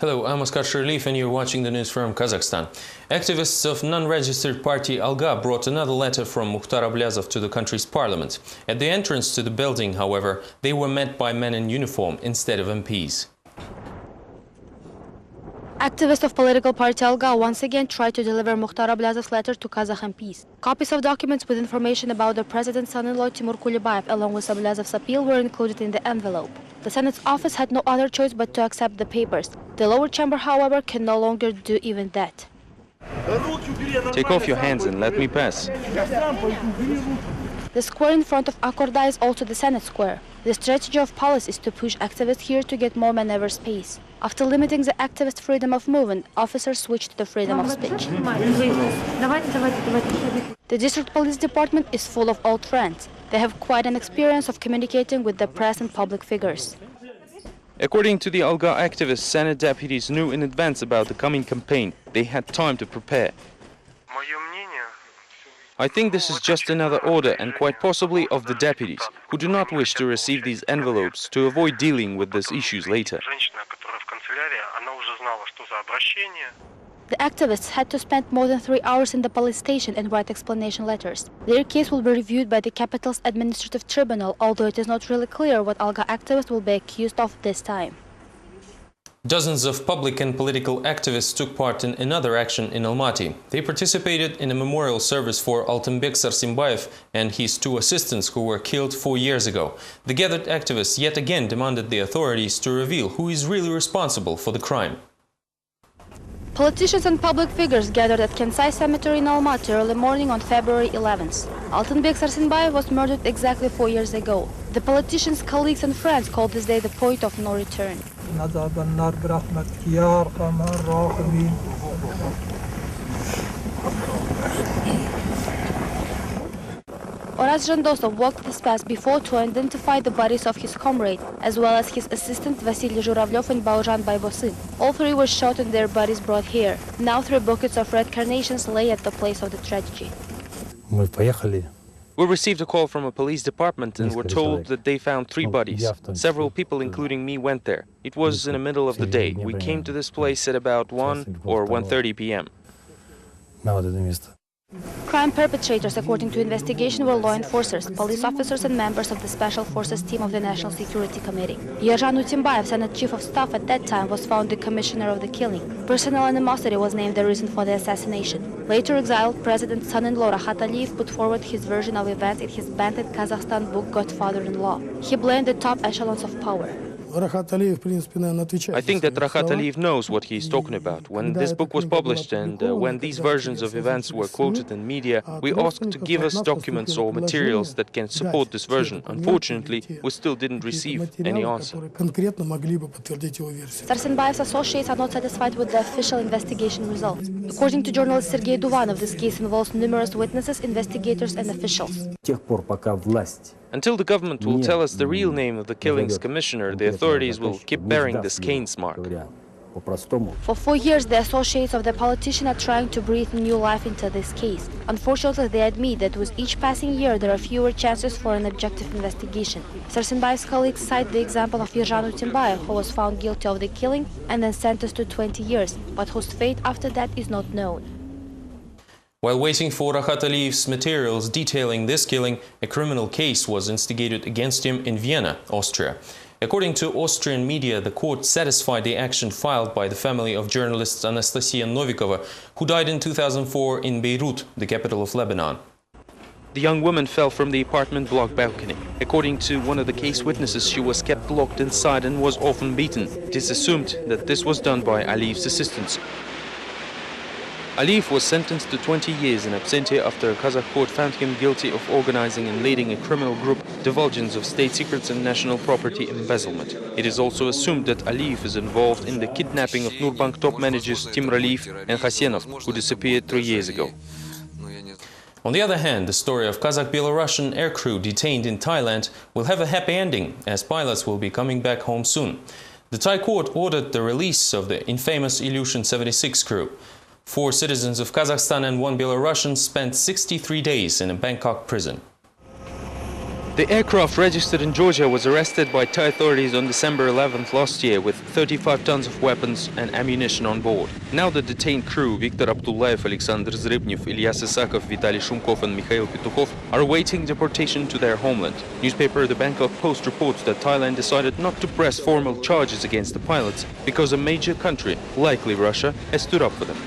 Hello, I'm Oskar Sherleaf and you're watching the news from Kazakhstan. Activists of non-registered party Alga brought another letter from Mukhtar Ablyazov to the country's parliament. At the entrance to the building, however, they were met by men in uniform instead of MPs. Activists of political party Alga once again tried to deliver Mukhtar Ablyazov's letter to Kazakh MPs. Copies of documents with information about the president's son-in-law Timur Kulibayev along with Ablyazov's appeal were included in the envelope. The Senate's office had no other choice but to accept the papers. The lower chamber, however, can no longer do even that. Take off your hands and let me pass. The square in front of Akorda is also the Senate square. The strategy of police is to push activists here to get more maneuver space. After limiting the activist freedom of movement, officers switched to the freedom of speech. The district police department is full of old friends. They have quite an experience of communicating with the press and public figures. According to the Alga activists, Senate deputies knew in advance about the coming campaign. They had time to prepare. I think this is just another order, and quite possibly of the deputies, who do not wish to receive these envelopes to avoid dealing with these issues later. The activists had to spend more than 3 hours in the police station and write explanation letters. Their case will be reviewed by the capital's administrative tribunal, although it is not really clear what Alga activists will be accused of this time. Dozens of public and political activists took part in another action in Almaty. They participated in a memorial service for Altynbek Sarsimbayev and his 2 assistants who were killed 4 years ago. The gathered activists yet again demanded the authorities to reveal who is really responsible for the crime. Politicians and public figures gathered at Kensai Cemetery in Almaty early morning on February 11th. Altynbek Sarsimbayev was murdered exactly 4 years ago. The politicians, colleagues and friends called this day the point of no return. Oraz Jandosov walked this path before to identify the bodies of his comrade, as well as his assistant Vasily Zhuravlev and Bauzhan Baybosyn. All 3 were shot and their bodies brought here. Now 3 buckets of red carnations lay at the place of the tragedy. We received a call from a police department and were told that they found 3 bodies. Several people, including me, went there. It was in the middle of the day. We came to this place at about 1 or 1:30 p.m. Crime perpetrators, according to investigation, were law enforcers, police officers and members of the Special Forces team of the National Security Committee. Yerzhan Utimbayev, Senate Chief of Staff at that time, was found the commissioner of the killing. Personal animosity was named the reason for the assassination. Later exiled President's son-in-law Rakhat Aliyev put forward his version of events in his banned Kazakhstan book Godfather-in-Law. He blamed the top echelons of power. I think that Rakhat Aliyev knows what he is talking about. When this book was published and when these versions of events were quoted in media, we asked to give us documents or materials that can support this version. Unfortunately, we still didn't receive any answer. Sarsimbayev's associates are not satisfied with the official investigation results. According to journalist Sergei Duvanov, this case involves numerous witnesses, investigators and officials. Until the government will tell us the real name of the killing's commissioner, the authorities will keep bearing this Cain's mark. For 4 years, the associates of the politician are trying to breathe new life into this case. Unfortunately, they admit that with each passing year, there are fewer chances for an objective investigation. Sarsimbayev's colleagues cite the example of Yerzhan Utimbayev, who was found guilty of the killing and then sentenced to 20 years, but whose fate after that is not known. While waiting for Rakhat Aliyev's materials detailing this killing, a criminal case was instigated against him in Vienna, Austria. According to Austrian media, the court satisfied the action filed by the family of journalist Anastasia Novikova, who died in 2004 in Beirut, the capital of Lebanon. The young woman fell from the apartment block balcony. According to one of the case witnesses, she was kept locked inside and was often beaten. It is assumed that this was done by Aliyev's assistants. Aliyev was sentenced to 20 years in absentia after a Kazakh court found him guilty of organizing and leading a criminal group, divulgence of state secrets and national property embezzlement. It is also assumed that Aliyev is involved in the kidnapping of Nurbank top managers Timur Aliyev and Khasenov, who disappeared 3 years ago. On the other hand, the story of Kazakh-Belarusian aircrew detained in Thailand will have a happy ending, as pilots will be coming back home soon. The Thai court ordered the release of the infamous Ilyushin 76 crew. 4 citizens of Kazakhstan and 1 Belarusian spent 63 days in a Bangkok prison. The aircraft registered in Georgia was arrested by Thai authorities on December 11th last year with 35 tons of weapons and ammunition on board. Now the detained crew, Viktor Abdullayev, Alexander Zrybnev, Ilyas Isakov, Vitaly Shumkov and Mikhail Petukhov, are awaiting deportation to their homeland. Newspaper The Bangkok Post reports that Thailand decided not to press formal charges against the pilots because a major country, likely Russia, has stood up for them.